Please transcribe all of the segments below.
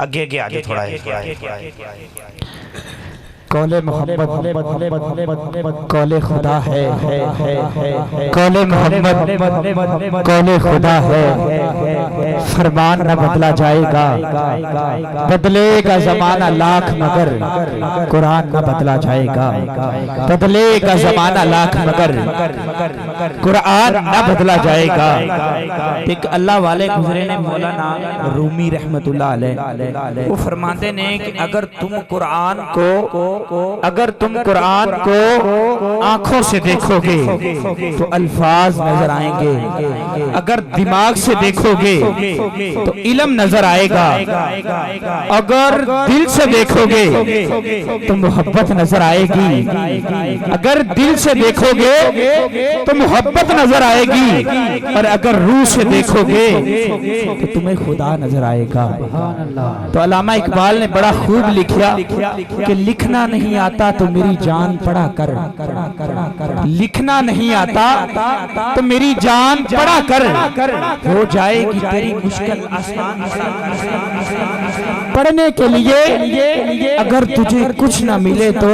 आगे थोड़ा है। कौले मोहम्मद कौले खुदा है, कौले मोहम्मद कौले खुदा है। फरमान न बदला जाएगा, बदलेगा जमाना लाख मगर कुरान न बदला जाएगा। बदलेगा जमाना लाख मगर कुरान न बदला जाएगा। एक अल्लाह वाले गुजरे ने मौलाना रूमी रहमतुल्लाह अलैह, वो फरमाते ने कि अगर तुम कुरान को आंखों से देखोगे तो अल्फाज नजर आएंगे, अगर दिमाग से देखोगे तो इल्म नजर आएगा, अगर दिल से देखोगे तो मोहब्बत नजर आएगी, अगर दिल से देखोगे तो मोहब्बत नजर आएगी, और अगर रूह से देखोगे तो तुम्हें खुदा नजर आएगा। तो अल्लामा इकबाल ने बड़ा खूब लिखा कि लिखना नहीं आता तो मेरी जान पढ़ा कर, लिखना नहीं आता तो मेरी जान पढ़ा कर, हो जाएगी तेरी मुश्किल आसान। पढ़ने के लिए अगर तुझे कुछ ना मिले तो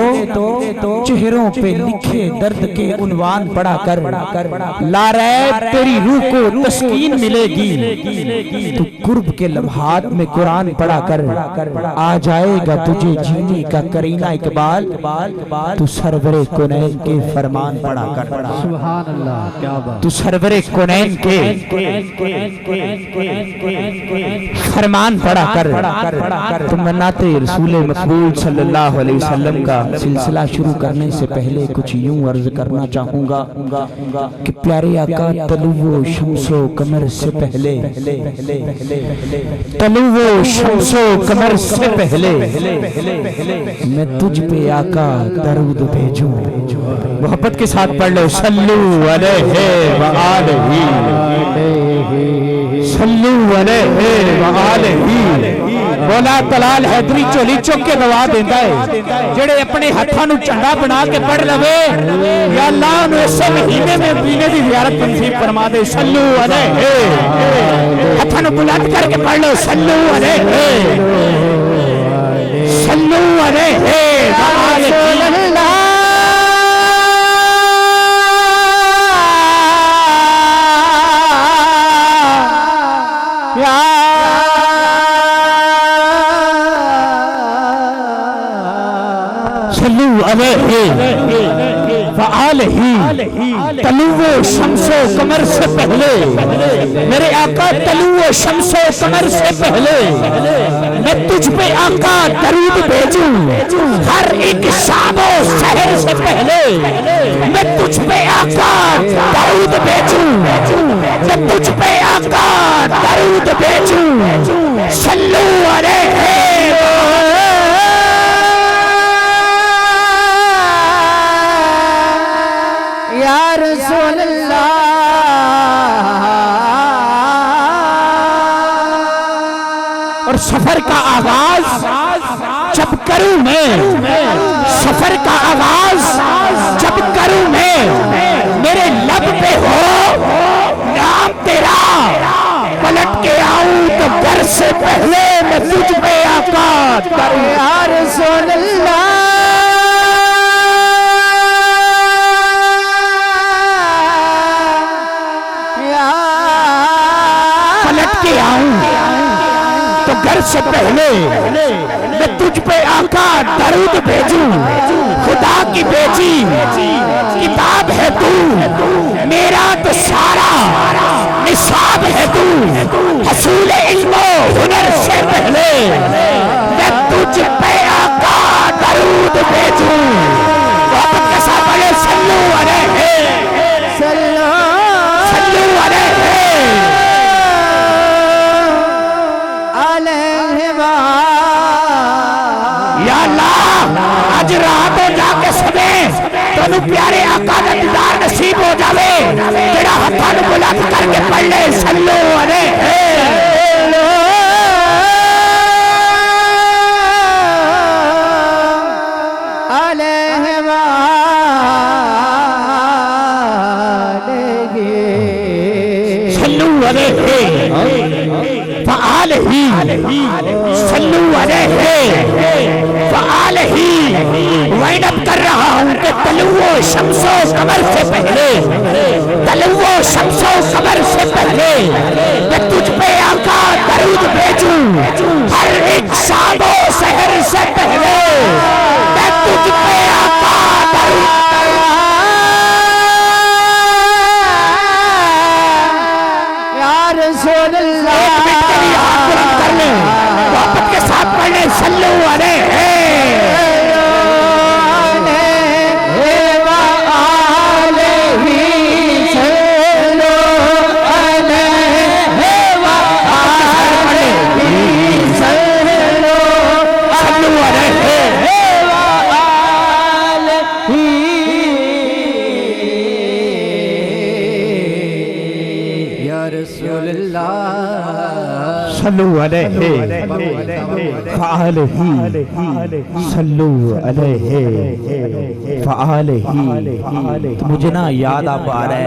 चेहरों पे लिखे दर्द के उन्वान पढ़ा कर, लारैब तेरी रूह को तस्कीन मिलेगी। तू कुर्ब के लम्हात में कुरान पढ़ा कर, आ जाएगा तुझे जीने का करीना इकबाल। तू सरवरे कुनैन के फरमान पढ़ा कर, सुभान अल्लाह, क्या बात। तू सरवरे कुनैन के फरमान पढ़ा कर। तुम मन्नाते रसूल मकबूल सल्लल्लाहु अलैहि वसल्लम का सिलसिला शुरू करने से पहले कुछ यूं अर्ज करना चाहूंगा कि प्यारे आका तलुवो शम्सो कमर से पहले, तलुवो शम्सो कमर से पहले मैं तुझ पे आका दरूद भेजूं। मोहब्बत के साथ पढ़ लो, सल्लू अलैहि व आलिही, सल्लू अलैहि व आलिही। मौला तलाल हैदरी झोली चुक के दवा देता है, जेड़े अपने हाथों नूं झंडा बना के पढ़ लवे, या अल्लाह उन्हें इस महीने में महीने की ज़ियारत नसीब फरमा दे। सल्लू अलैहि, हाथों नूं बुलंद करके पढ़ लो, सल्लू अलैहि, सल्लू अलैहि व आलिही। तलुवो शम्सो कमर से पहले, मेरे आका तलुवो शम्सो कमर से पहले मैं तुझ पे आका दरूद भेजूं। हर एक शाबो शहर से पहले मैं तुझ पे आका दरूद भेजूं, मैं तुझ पे आका दरूद भेजूं। सल्लू अलैहि या रसूल अल्लाह। और सफर का आगाज जब करूं मैं, सफर का आगाज जब करूं मैं, मेरे लब पे हो नाम तेरा, पलट के आऊं तो घर से पहले मैं तुझ पे आका करूं। या रसूल अल्लाह, तो घर से पहले मैं तुझ पे आका दरूद भेजूं। खुदा की बेटी किताब है तू, मेरा तो सारा निसाब है तू। हसूल इल्मो हुनर से पहले मैं तुझ पे आका दरूद भेजूं। मोहब्बत के साथ बोले सल्लू अलैहि, सल्लू अलैहि। या अल्लाह, आज रात हो जाके सुने तेनू प्यारे आका दा दीदार नसीब हो जावे, तेरा हत्थां नूं बुलंद करके पढ़ ले, सल्लू अलैहि। सल्लू अलैहि, सल्लू अलैहि वाइंड कर रहा हूँ कि तलुओ शम्सो कमर से पहले, तलुओ शम्सो कमर से पहले मैं तुझ पे आका दरूद भेजूं, हर एक शामो शहर से पहले मैं तुझ पे आका दरूद। या रसूल अल्लाह, एक मिनट के लिए हाथ बुलंद कर ले, मोहब्बत के साथ पढ़ने सल्लू अलैहि सल्लू अलैहि फ़अलैहि सल्लू अलैहि फ़अलैहि। मुझे ना याद आ पा रहा है